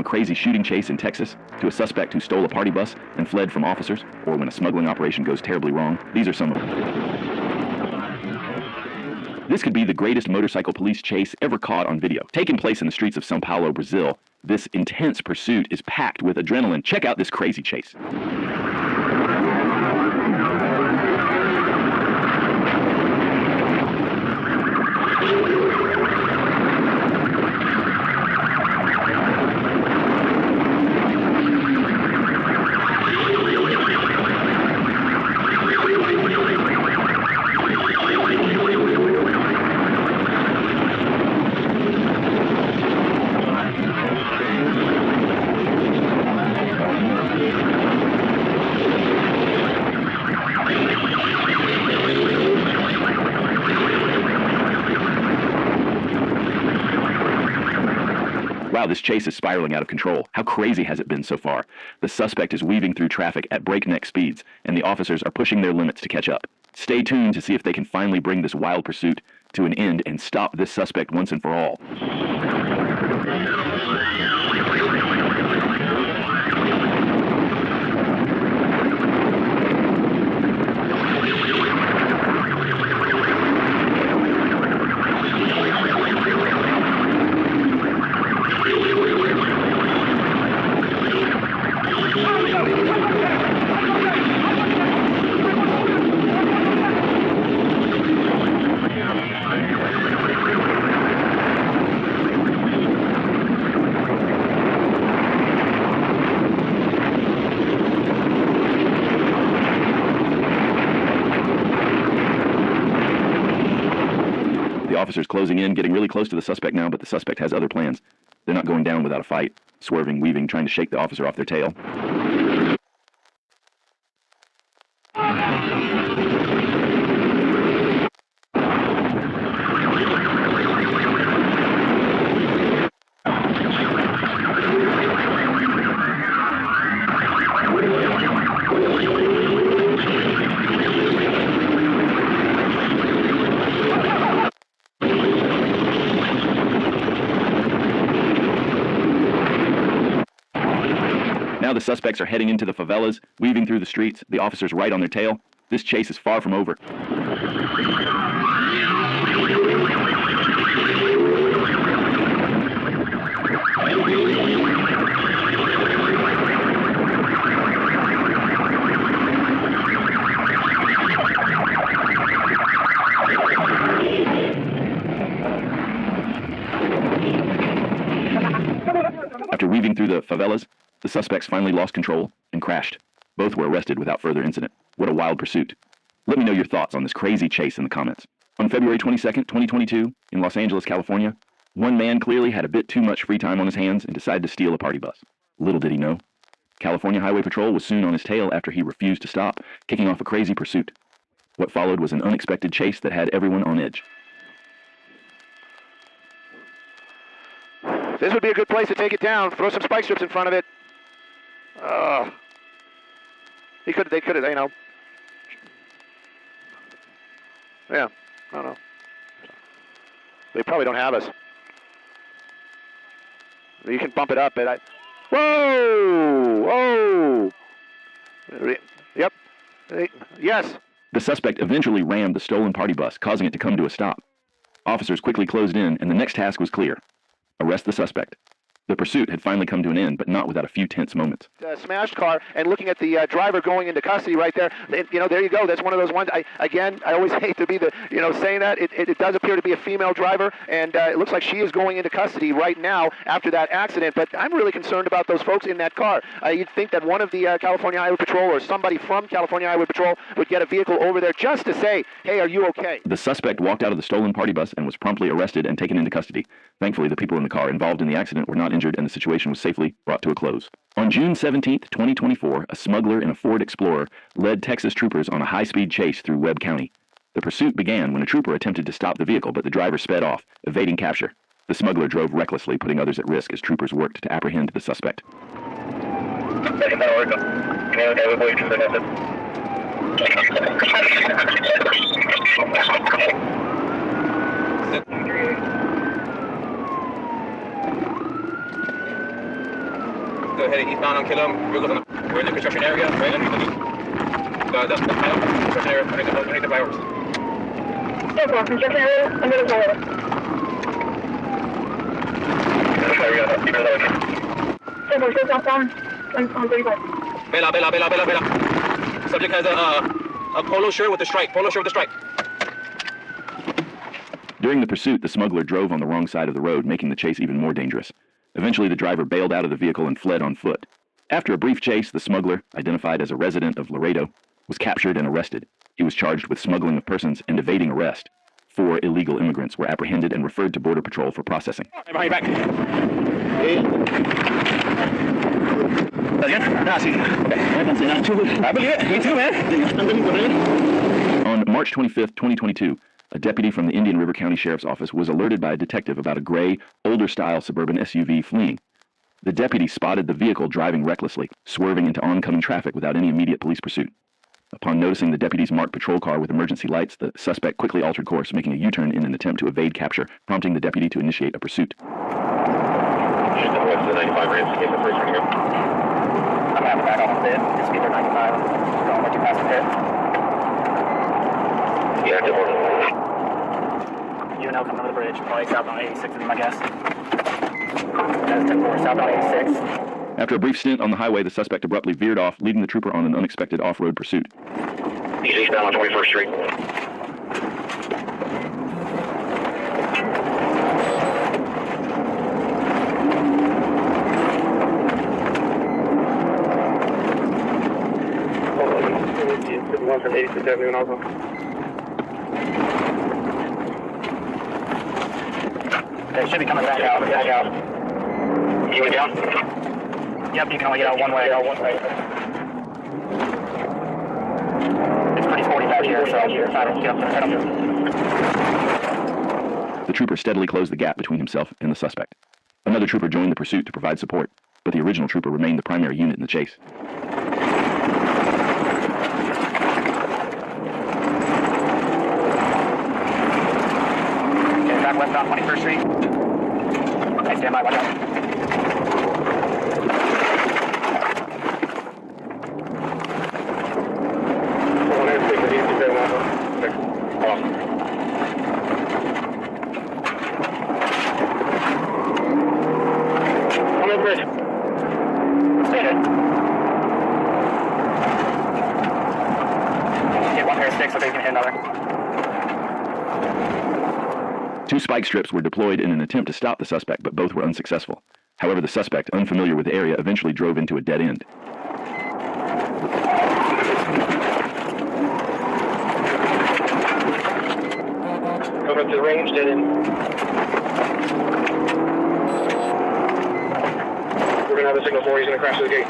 crazy shooting chase in Texas to a suspect who stole a party bus and fled from officers, or when a smuggling operation goes terribly wrong, these are some of them. This could be the greatest motorcycle police chase ever caught on video. Taking place in the streets of São Paulo, Brazil, this intense pursuit is packed with adrenaline. Check out this crazy chase. Wow, this chase is spiraling out of control. How crazy has it been so far? The suspect is weaving through traffic at breakneck speeds, and the officers are pushing their limits to catch up. Stay tuned to see if they can finally bring this wild pursuit to an end and stop this suspect once and for all. The officers closing in, getting really close to the suspect now, but the suspect has other plans. They're not going down without a fight, swerving, weaving, trying to shake the officer off their tail. Now the suspects are heading into the favelas, weaving through the streets, the officers right on their tail. This chase is far from over. After weaving through the favelas, the suspects finally lost control and crashed. Both were arrested without further incident. What a wild pursuit. Let me know your thoughts on this crazy chase in the comments. On February 22nd, 2022, in Los Angeles, California, one man clearly had a bit too much free time on his hands and decided to steal a party bus. Little did he know. California Highway Patrol was soon on his tail after he refused to stop, kicking off a crazy pursuit. What followed was an unexpected chase that had everyone on edge. This would be a good place to take it down. Throw some spike strips in front of it. They could have, you know. Yeah, I don't know. They probably don't have us. You can bump it up, but Whoa! Yep. Yes. The suspect eventually rammed the stolen party bus, causing it to come to a stop. Officers quickly closed in, and the next task was clear. Arrest the suspect. The pursuit had finally come to an end, but not without a few tense moments. Smashed car, and looking at the driver going into custody right there, you know, there you go. That's one of those ones. I always hate to be the, you know, saying that. It does appear to be a female driver, and it looks like she is going into custody right now after that accident. But I'm really concerned about those folks in that car. You'd think that one of the California Highway Patrol or somebody from California Highway Patrol would get a vehicle over there just to say, hey, are you okay? The suspect walked out of the stolen party bus and was promptly arrested and taken into custody. Thankfully, the people in the car involved in the accident were not injured, and the situation was safely brought to a close. On June 17, 2024, a smuggler in a Ford Explorer led Texas troopers on a high-speed chase through Webb County. The pursuit began when a trooper attempted to stop the vehicle, but the driver sped off, evading capture. The smuggler drove recklessly, putting others at risk as troopers worked to apprehend the suspect. We're heading eastbound on Killam. We're in the construction area, right underneath the loop. That's the final construction area underneath the fireworks. Construction area under the fireworks. Still southbound on 35. Bella. Subject has a polo shirt with a stripe. During the pursuit, the smuggler drove on the wrong side of the road, making the chase even more dangerous. Eventually, the driver bailed out of the vehicle and fled on foot. After a brief chase, the smuggler, identified as a resident of Laredo, was captured and arrested. He was charged with smuggling of persons and evading arrest. 4 illegal immigrants were apprehended and referred to Border Patrol for processing. Behind back. I believe it. Me too, man. On March 25, 2022, a deputy from the Indian River County Sheriff's Office was alerted by a detective about a gray, older-style suburban SUV fleeing. The deputy spotted the vehicle driving recklessly, swerving into oncoming traffic without any immediate police pursuit. Upon noticing the deputy's marked patrol car with emergency lights, the suspect quickly altered course, making a U-turn in an attempt to evade capture, prompting the deputy to initiate a pursuit. Just to the west of the 95 ramps to get the first one here. I'm going to have to back off a bit. It's speed 95. Just going way too fast to pit. Yeah, good morning. UNL coming over the bridge. Probably southbound 86 is my guess. That's 10-4, southbound 86. After a brief stint on the highway, the suspect abruptly veered off, leading the trooper on an unexpected off-road pursuit. He's eastbound on 21st Street. One from 86 Avenue and also. They should be coming back out. You went down? Yep, you can only get out one way. It's pretty sporty back here, so I don't get up to the head. The trooper steadily closed the gap between himself and the suspect. Another trooper joined the pursuit to provide support, but the original trooper remained the primary unit in the chase. Okay, back west on 21st Street. Hey, stand by, watch out. Two spike strips were deployed in an attempt to stop the suspect, but both were unsuccessful. However, the suspect, unfamiliar with the area, eventually drove into a dead end. Come up to the range, dead end. We're gonna have a signal for you. He's gonna crash through the gate.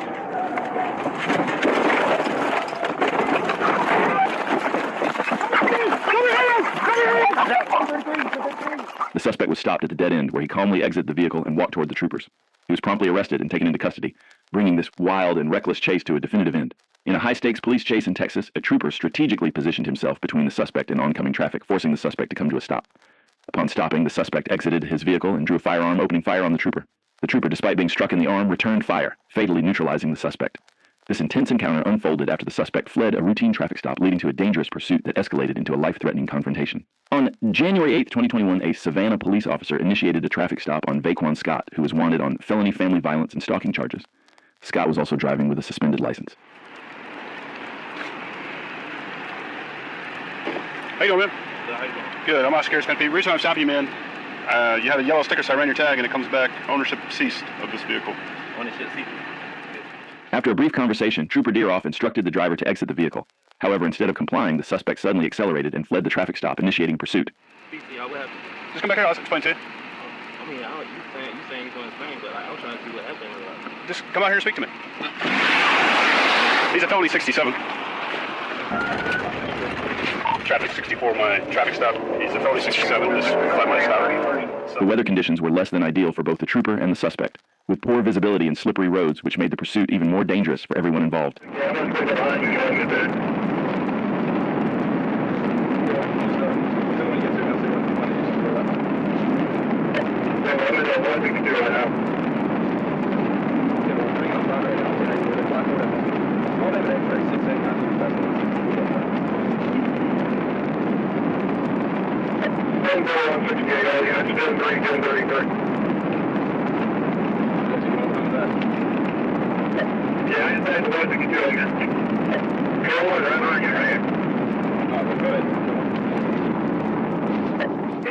The suspect was stopped at the dead end, where he calmly exited the vehicle and walked toward the troopers. He was promptly arrested and taken into custody, bringing this wild and reckless chase to a definitive end. In a high-stakes police chase in Texas, a trooper strategically positioned himself between the suspect and oncoming traffic, forcing the suspect to come to a stop. Upon stopping, the suspect exited his vehicle and drew a firearm, opening fire on the trooper. The trooper, despite being struck in the arm, returned fire, fatally neutralizing the suspect. This intense encounter unfolded after the suspect fled a routine traffic stop, leading to a dangerous pursuit that escalated into a life-threatening confrontation. On January 8, 2021, a Savannah police officer initiated a traffic stop on Vaquan Scott, who was wanted on felony family violence and stalking charges. Scott was also driving with a suspended license. How you doing, man? Good. I'm Oscar. It's going to be the reason I'm stopping you, man. You had a yellow sticker, so I ran your tag, and it comes back ownership ceased of this vehicle. Ownership ceased. After a brief conversation, Trooper Deeroff instructed the driver to exit the vehicle. However, instead of complying, the suspect suddenly accelerated and fled the traffic stop, initiating pursuit. Just come back here. I'll explain to you. I mean, you saying you're going to explain, but I'm trying to see what happened. Just come out here and speak to me. He's a felony 67. Traffic 64, my traffic stop. He's a felony 67. This 5-minute stop. The weather conditions were less than ideal for both the trooper and the suspect, with poor visibility and slippery roads, which made the pursuit even more dangerous for everyone involved.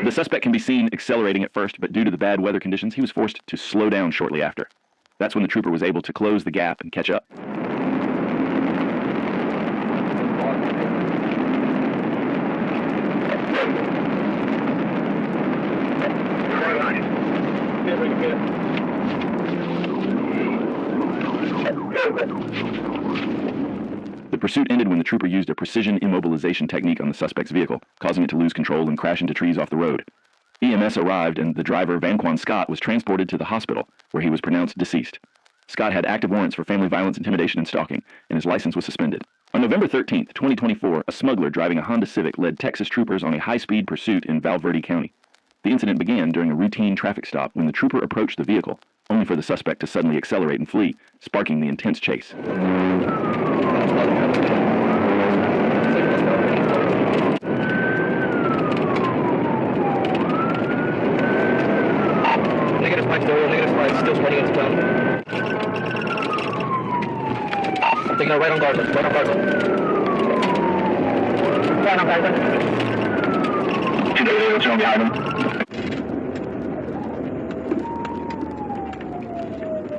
The suspect can be seen accelerating at first, but due to the bad weather conditions, he was forced to slow down shortly after. That's when the trooper was able to close the gap and catch up. The pursuit ended when the trooper used a precision immobilization technique on the suspect's vehicle, causing it to lose control and crash into trees off the road. EMS arrived and the driver, Vanquan Scott, was transported to the hospital, where he was pronounced deceased. Scott had active warrants for family violence, intimidation, and stalking, and his license was suspended. On November 13, 2024, a smuggler driving a Honda Civic led Texas troopers on a high-speed pursuit in Valverde County. The incident began during a routine traffic stop when the trooper approached the vehicle, only for the suspect to suddenly accelerate and flee, sparking the intense chase. Negative spike stereo, negative spike, still spreading into town. Taking a right on guard, right on guard. Right on guard. What's wrong behind him?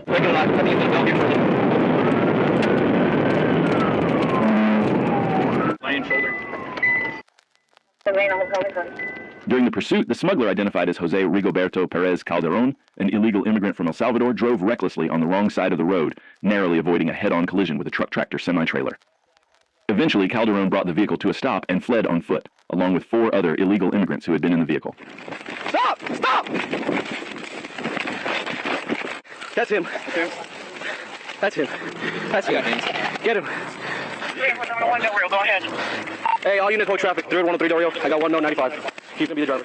Regular lap, coming into the building. Lane shoulder. During the pursuit, the smuggler, identified as Jose Rigoberto Perez Calderon, an illegal immigrant from El Salvador, drove recklessly on the wrong side of the road, narrowly avoiding a head-on collision with a truck-tractor semi-trailer. Eventually, Calderon brought the vehicle to a stop and fled on foot, along with 4 other illegal immigrants who had been in the vehicle. Stop! Stop! That's him. That's him. That's him. Get him. Go ahead. Hey, all units hold traffic. 30103 Del Rio. I got 195. He's gonna be the driver.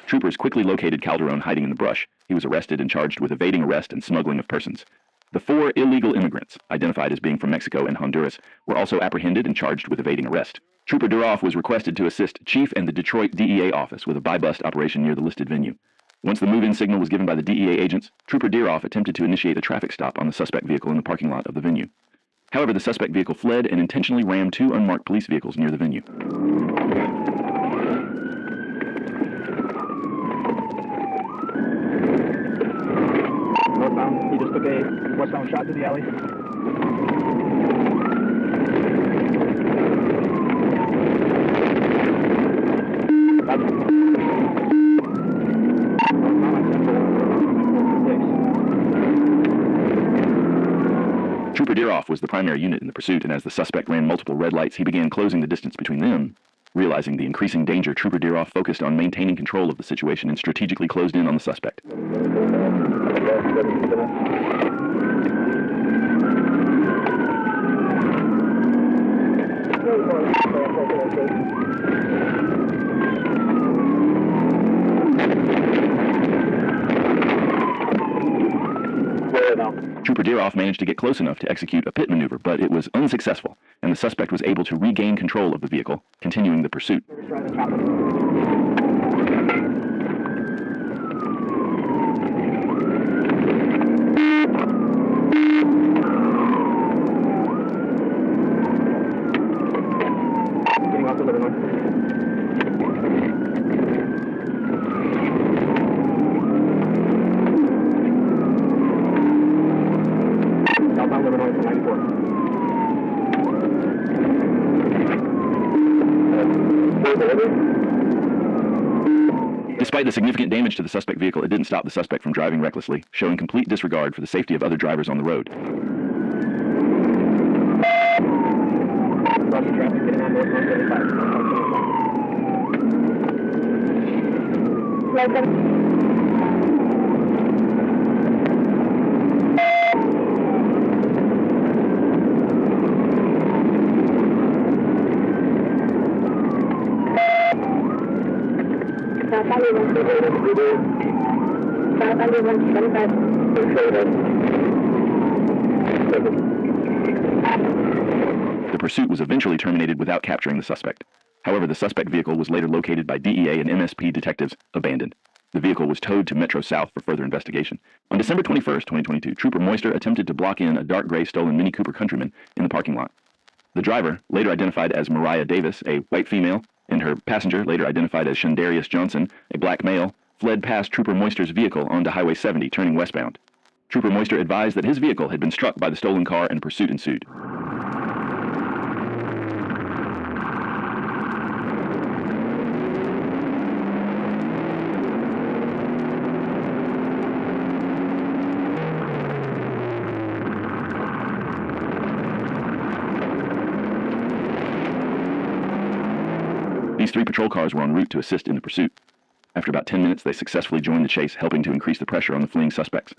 Troopers quickly located Calderon hiding in the brush. He was arrested and charged with evading arrest and smuggling of persons. The 4 illegal immigrants, identified as being from Mexico and Honduras, were also apprehended and charged with evading arrest. Trooper Duroff was requested to assist Chief and the Detroit DEA office with a buy-bust operation near the listed venue. Once the move-in signal was given by the DEA agents, Trooper Duroff attempted to initiate a traffic stop on the suspect vehicle in the parking lot of the venue. However, the suspect vehicle fled and intentionally rammed 2 unmarked police vehicles near the venue. Northbound, he just took a westbound shot to the alley. Trooper Duroff was the primary unit in the pursuit, and as the suspect ran multiple red lights, he began closing the distance between them. Realizing the increasing danger, Trooper Duroff focused on maintaining control of the situation and strategically closed in on the suspect. Trooper Duroff managed to get close enough to execute a pit maneuver, but it was unsuccessful, and the suspect was able to regain control of the vehicle, continuing the pursuit. Getting off the Livernois. Southbound Livernois to 94. Despite the significant damage to the suspect vehicle, it didn't stop the suspect from driving recklessly, showing complete disregard for the safety of other drivers on the road. Crossing traffic, getting on north 135. The pursuit was eventually terminated without capturing the suspect. However, the suspect vehicle was later located by DEA and MSP detectives abandoned. The vehicle was towed to Metro South for further investigation. On December 21st, 2022, Trooper Moister attempted to block in a dark gray stolen Mini Cooper Countryman in the parking lot. The driver, later identified as Mariah Davis, a white female, and her passenger, later identified as Shandarius Johnson, a black male, fled past Trooper Moister's vehicle onto Highway 70, turning westbound. Trooper Moister advised that his vehicle had been struck by the stolen car and pursuit ensued. These 3 patrol cars were en route to assist in the pursuit. After about 10 minutes, they successfully joined the chase, helping to increase the pressure on the fleeing suspects.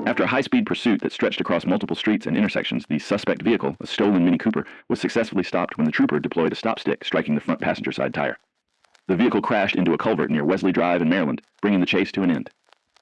After a high-speed pursuit that stretched across multiple streets and intersections, the suspect vehicle, a stolen Mini Cooper, was successfully stopped when the trooper deployed a stop stick, striking the front passenger side tire. The vehicle crashed into a culvert near Wesley Drive in Maryland, bringing the chase to an end.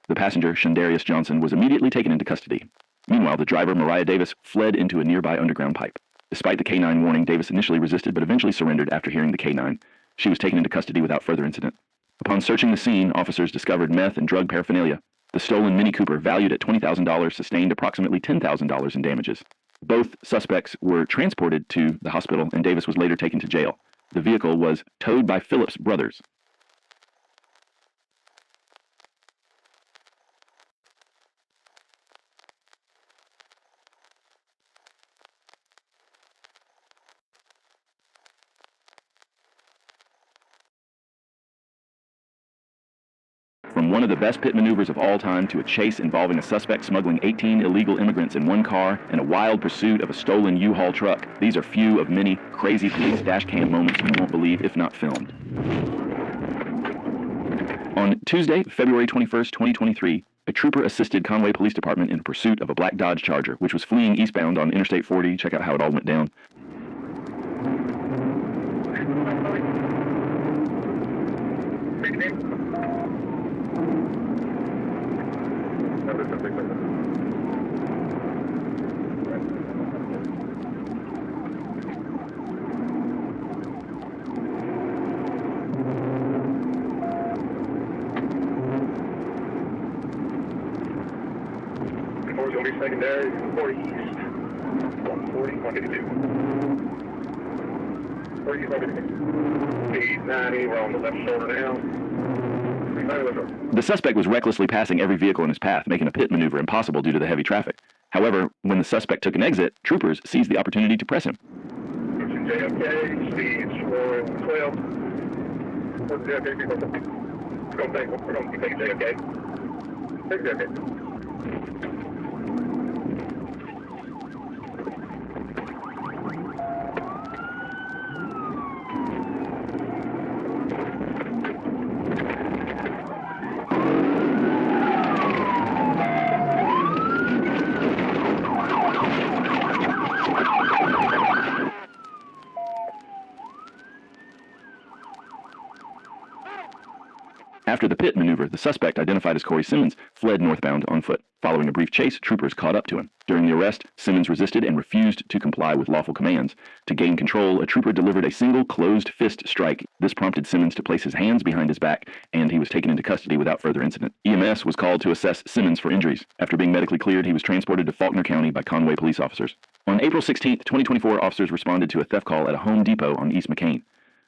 The passenger, Shandarius Johnson, was immediately taken into custody. Meanwhile, the driver, Mariah Davis, fled into a nearby underground pipe. Despite the K-9 warning, Davis initially resisted but eventually surrendered after hearing the K-9. She was taken into custody without further incident. Upon searching the scene, officers discovered meth and drug paraphernalia. The stolen Mini Cooper, valued at $20,000, sustained approximately $10,000 in damages. Both suspects were transported to the hospital, and Davis was later taken to jail. The vehicle was towed by Phillips Brothers. From one of the best pit maneuvers of all time to a chase involving a suspect smuggling 18 illegal immigrants in one car and a wild pursuit of a stolen U-Haul truck, these are few of many crazy police dash cam moments you won't believe if not filmed. On Tuesday, February 21st, 2023, a trooper assisted Conway Police Department in pursuit of a black Dodge Charger, which was fleeing eastbound on Interstate 40. Check out how it all went down. Going to be secondary, 40 east, 140, 152. 40 east, 152. 890, we're on the left shoulder now. The suspect was recklessly passing every vehicle in his path, making a pit maneuver impossible due to the heavy traffic. However, when the suspect took an exit, troopers seized the opportunity to press him. JFK, speeds 412. What's the JFK? We're going to take JFK. Take JFK. After the pit maneuver, the suspect, identified as Corey Simmons, fled northbound on foot. Following a brief chase, troopers caught up to him. During the arrest, Simmons resisted and refused to comply with lawful commands. To gain control, a trooper delivered a single closed fist strike. This prompted Simmons to place his hands behind his back, and he was taken into custody without further incident. EMS was called to assess Simmons for injuries. After being medically cleared, he was transported to Faulkner County by Conway police officers. On April 16, 2024, officers responded to a theft call at a Home Depot on East McCain.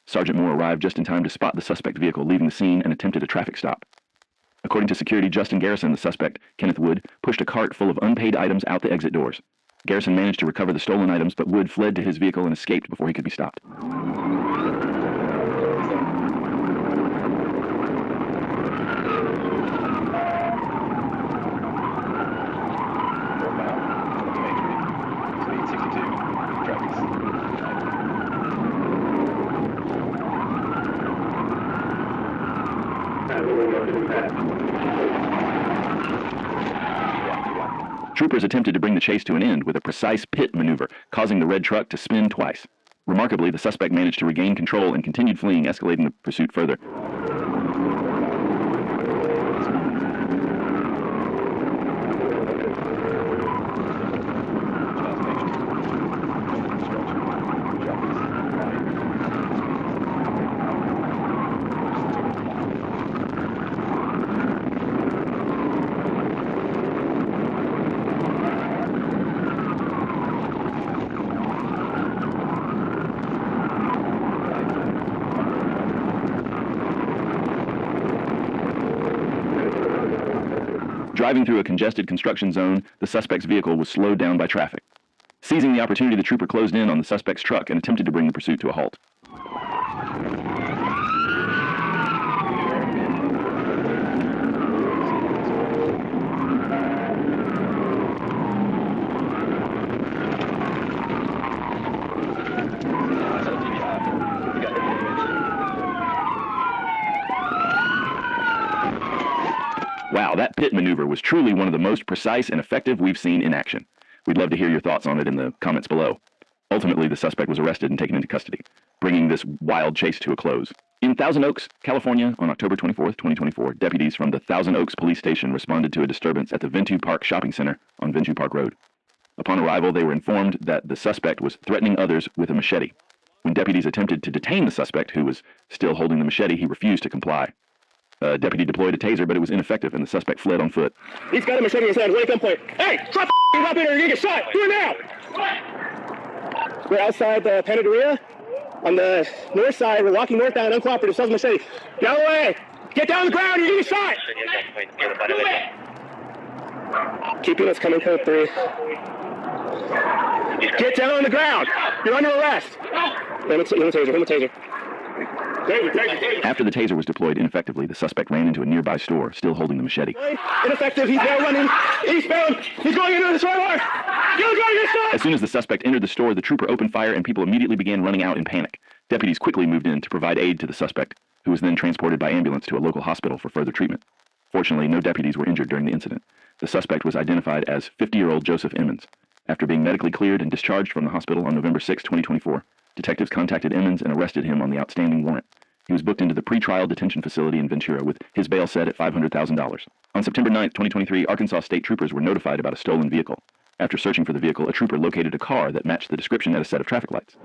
Sergeant Moore arrived just in time to spot the suspect vehicle leaving the scene and attempted a traffic stop. According to security Justin Garrison, the suspect, Kenneth Wood, pushed a cart full of unpaid items out the exit doors. Garrison managed to recover the stolen items, but Wood fled to his vehicle and escaped before he could be stopped. Troopers attempted to bring the chase to an end with a precise pit maneuver, causing the red truck to spin twice. Remarkably, the suspect managed to regain control and continued fleeing, escalating the pursuit further. Driving through a congested construction zone, the suspect's vehicle was slowed down by traffic. Seizing the opportunity, the trooper closed in on the suspect's truck and attempted to bring the pursuit to a halt. Wow, that pit maneuver was truly one of the most precise and effective we've seen in action. We'd love to hear your thoughts on it in the comments below. Ultimately, the suspect was arrested and taken into custody, bringing this wild chase to a close. In Thousand Oaks, California, on October 24, 2024, deputies from the Thousand Oaks Police Station responded to a disturbance at the Venture Park Shopping Center on Venture Park Road. Upon arrival, they were informed that the suspect was threatening others with a machete. When deputies attempted to detain the suspect, who was still holding the machete, he refused to comply. A deputy deployed a taser, but it was ineffective, and the suspect fled on foot. He's got a machete in his hand. Wait at gunpoint. Hey, drop the weapon or you get shot. Do it now. We're outside the Panaderia. On the north side, we're walking northbound, uncooperative, sells machete. Get out of the way. Get down on the ground, you're gonna get shot. Keep units coming, code 3. Get down on the ground. You're under arrest. Him a taser. After the taser was deployed ineffectively, the suspect ran into a nearby store, still holding the machete. Ineffective, he's now running eastbound. He's going into the store. As soon as the suspect entered the store, the trooper opened fire and people immediately began running out in panic. Deputies quickly moved in to provide aid to the suspect, who was then transported by ambulance to a local hospital for further treatment. Fortunately, no deputies were injured during the incident. The suspect was identified as 50-year-old Joseph Emmons. After being medically cleared and discharged from the hospital on November 6, 2024, detectives contacted Emmons and arrested him on the outstanding warrant. He was booked into the pretrial detention facility in Ventura with his bail set at $500,000. On September 9, 2023, Arkansas state troopers were notified about a stolen vehicle. After searching for the vehicle, a trooper located a car that matched the description at a set of traffic lights.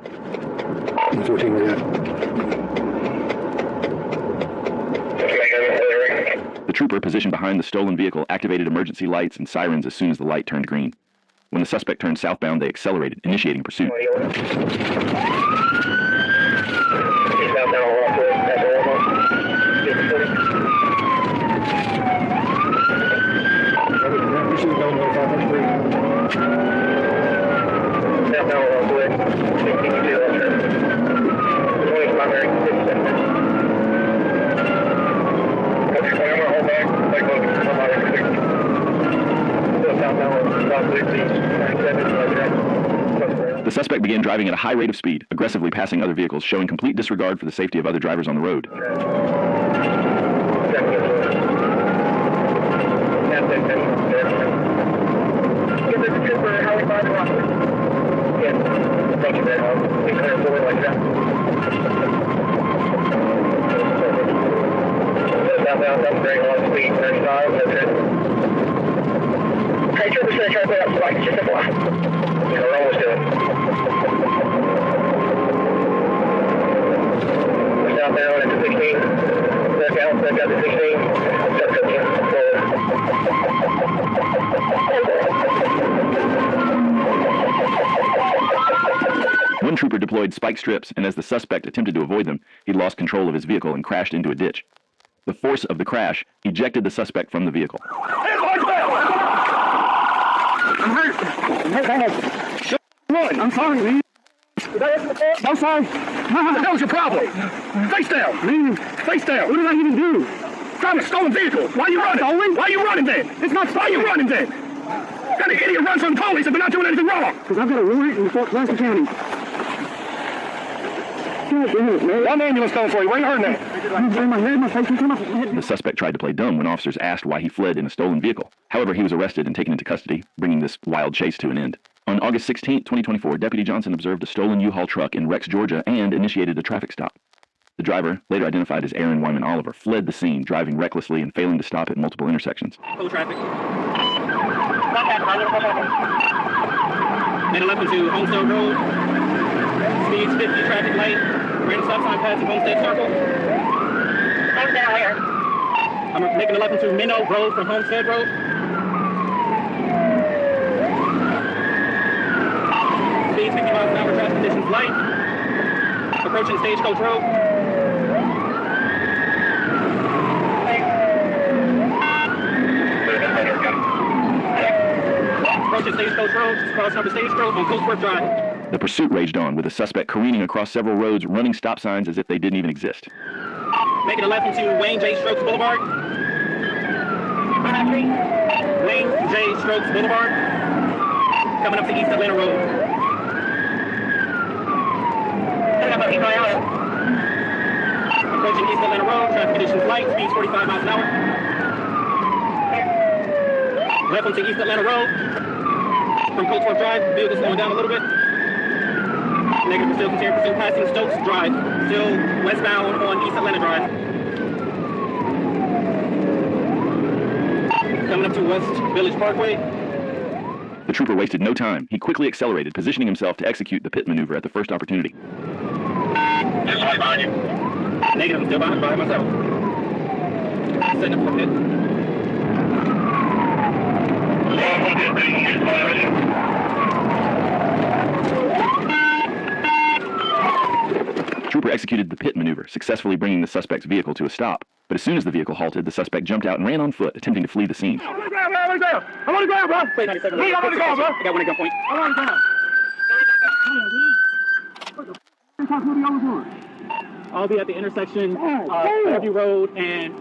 14, where you at? The trooper, positioned behind the stolen vehicle, activated emergency lights and sirens as soon as the light turned green. When the suspect turned southbound, they accelerated, initiating pursuit. The suspect began driving at a high rate of speed, aggressively passing other vehicles, showing complete disregard for the safety of other drivers on the road. One trooper deployed spike strips, and as the suspect attempted to avoid them, he lost control of his vehicle and crashed into a ditch. The force of the crash ejected the suspect from the vehicle. Run! I'm sorry, man. I'm sorry. What the hell's your problem? Face down! Man, face down! What did I even do? Driving a stolen vehicle! Why are you running? Stolen? Why are you running then? It's not stolen! Why are you running then? What kind of idiot runs from the police if we're not doing anything wrong? Because I've got a warrant in Fort Pleasant County. God damn it, man. One ambulance coming for you. Where are you hurting at? The suspect tried to play dumb when officers asked why he fled in a stolen vehicle. However, he was arrested and taken into custody, bringing this wild chase to an end. On August 16, 2024, Deputy Johnson observed a stolen U-Haul truck in Rex, Georgia, and initiated a traffic stop. The driver, later identified as Aaron Wyman Oliver, fled the scene, driving recklessly and failing to stop at multiple intersections. Full traffic. Made a left into Homestead Road. Speeds 50, traffic light. Ran a stop sign passing Homestead Circle. Homestead where? I'm making a left into Minnow Road from Homestead Road. Speeds 50 miles an hour, traffic conditions light. Approaching Stagecoach Road. Approaching Stagecoach Road, crossing over Stagecoach on Coastworth Drive. The pursuit raged on, with the suspect careening across several roads, running stop signs as if they didn't even exist. Making a left into Wayne J. Strokes Boulevard. Wayne J. Strokes Boulevard. Coming up to East Atlanta Road. Approaching East Atlanta Road, traffic conditions light, speeds 45 miles an hour. Left onto East Atlanta Road. From Coachworth Drive, vehicle slowing down a little bit. Negative, still continue pursuit passing Stokes Drive, still westbound on East Atlanta Drive. Coming up to West Village Parkway. The trooper wasted no time. He quickly accelerated, positioning himself to execute the pit maneuver at the first opportunity. Behind you. Negative, I'm still by myself. Setting up for pit. Trooper executed the pit maneuver, successfully bringing the suspect's vehicle to a stop. But as soon as the vehicle halted, the suspect jumped out and ran on foot, attempting to flee the scene. I want to grab, bro. Wait, 97. Hey, I want to go, bro. I got one at gunpoint. I want to go. I'll be at the intersection of Fairview Road and...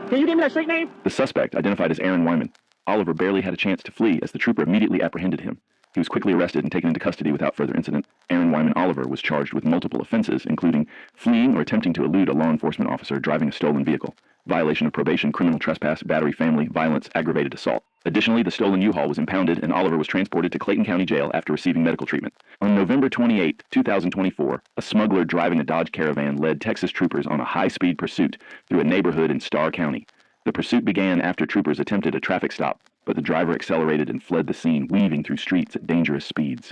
Can you give me that street name? The suspect, identified as Aaron Wyman, Oliver barely had a chance to flee as the trooper immediately apprehended him. He was quickly arrested and taken into custody without further incident. Aaron Wyman Oliver was charged with multiple offenses, including fleeing or attempting to elude a law enforcement officer driving a stolen vehicle, violation of probation, criminal trespass, battery, family, violence, aggravated assault. Additionally, the stolen U-Haul was impounded and Oliver was transported to Clayton County Jail after receiving medical treatment. On November 28, 2024, a smuggler driving a Dodge Caravan led Texas troopers on a high-speed pursuit through a neighborhood in Starr County. The pursuit began after troopers attempted a traffic stop, but the driver accelerated and fled the scene, weaving through streets at dangerous speeds.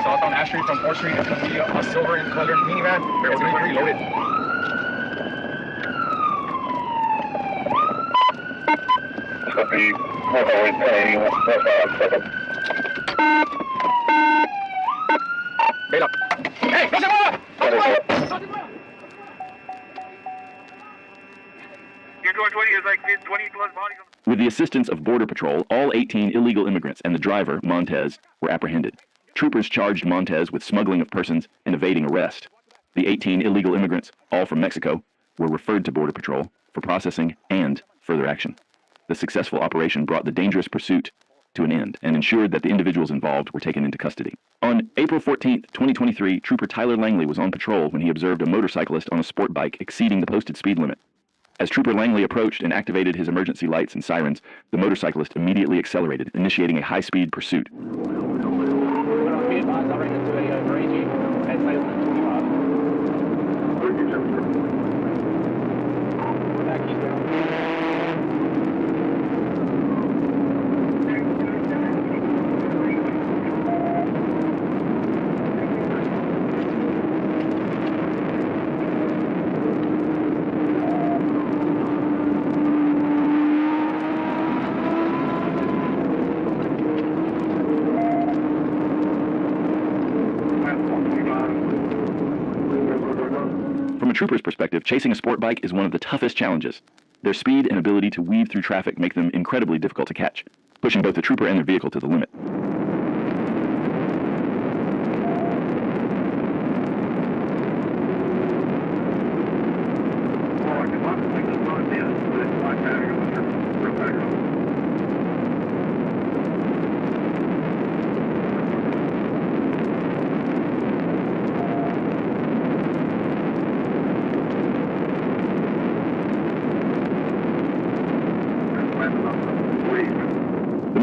Southbound Ash Street from 4th Street, it's going to be a silver and colored minivan. It's going to be reloaded. It's going to be 4.81. Bail up. Hey, no se mueva! You're going 20, it's like 20 plus bodies. With the assistance of Border Patrol, all 18 illegal immigrants and the driver, Montez, were apprehended. Troopers charged Montez with smuggling of persons and evading arrest. The 18 illegal immigrants, all from Mexico, were referred to Border Patrol for processing and further action. The successful operation brought the dangerous pursuit to an end and ensured that the individuals involved were taken into custody. On April 14, 2023, Trooper Tyler Langley was on patrol when he observed a motorcyclist on a sport bike exceeding the posted speed limit. As Trooper Langley approached and activated his emergency lights and sirens, the motorcyclist immediately accelerated, initiating a high-speed pursuit. Be advised, I ran into a Bravery at Salem 25. Back eastbound. From a trooper's perspective, chasing a sport bike is one of the toughest challenges. Their speed and ability to weave through traffic make them incredibly difficult to catch, pushing both the trooper and their vehicle to the limit.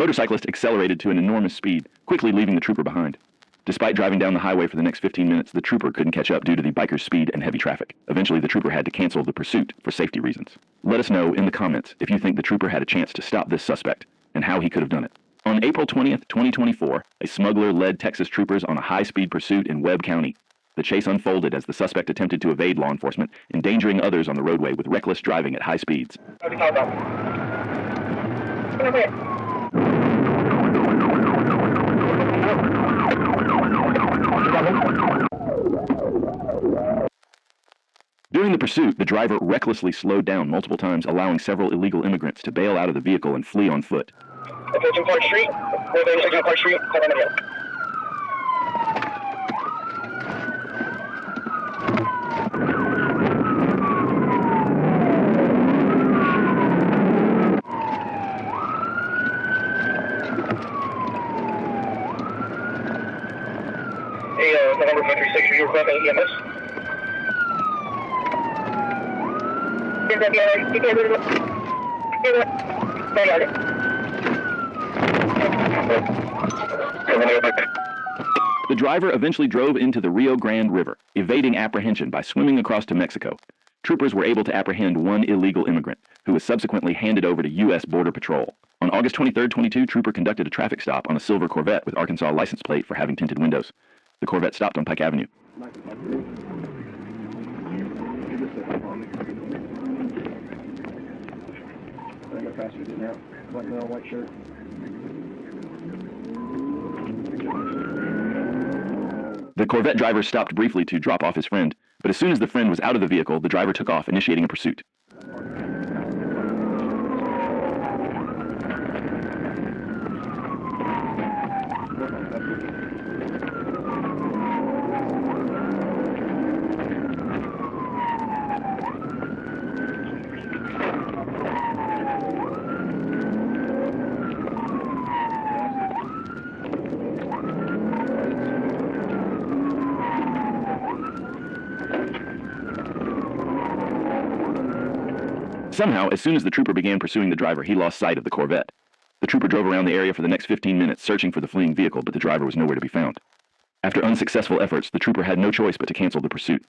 motorcyclist accelerated to an enormous speed, quickly leaving the trooper behind. Despite driving down the highway for the next 15 minutes, the trooper couldn't catch up due to the biker's speed and heavy traffic. Eventually, the trooper had to cancel the pursuit for safety reasons. Let us know in the comments if you think the trooper had a chance to stop this suspect and how he could have done it. On April 20th, 2024, a smuggler led Texas troopers on a high-speed pursuit in Webb County. The chase unfolded as the suspect attempted to evade law enforcement, endangering others on the roadway with reckless driving at high speeds. During the pursuit, the driver recklessly slowed down multiple times, allowing several illegal immigrants to bail out of the vehicle and flee on foot. Approaching Park Street. We're going to Park Street. Come on here. Hey, November 536, you request an EMS? The driver eventually drove into the Rio Grande River, evading apprehension by swimming across to Mexico. Troopers were able to apprehend one illegal immigrant, who was subsequently handed over to U.S. Border Patrol. On August 23, 22, trooper conducted a traffic stop on a silver Corvette with Arkansas license plate for having tinted windows. The Corvette stopped on Pike Avenue. The Corvette driver stopped briefly to drop off his friend, but as soon as the friend was out of the vehicle, the driver took off, initiating a pursuit. Somehow, as soon as the trooper began pursuing the driver, he lost sight of the Corvette. The trooper drove around the area for the next 15 minutes searching for the fleeing vehicle, but the driver was nowhere to be found. After unsuccessful efforts, the trooper had no choice but to cancel the pursuit.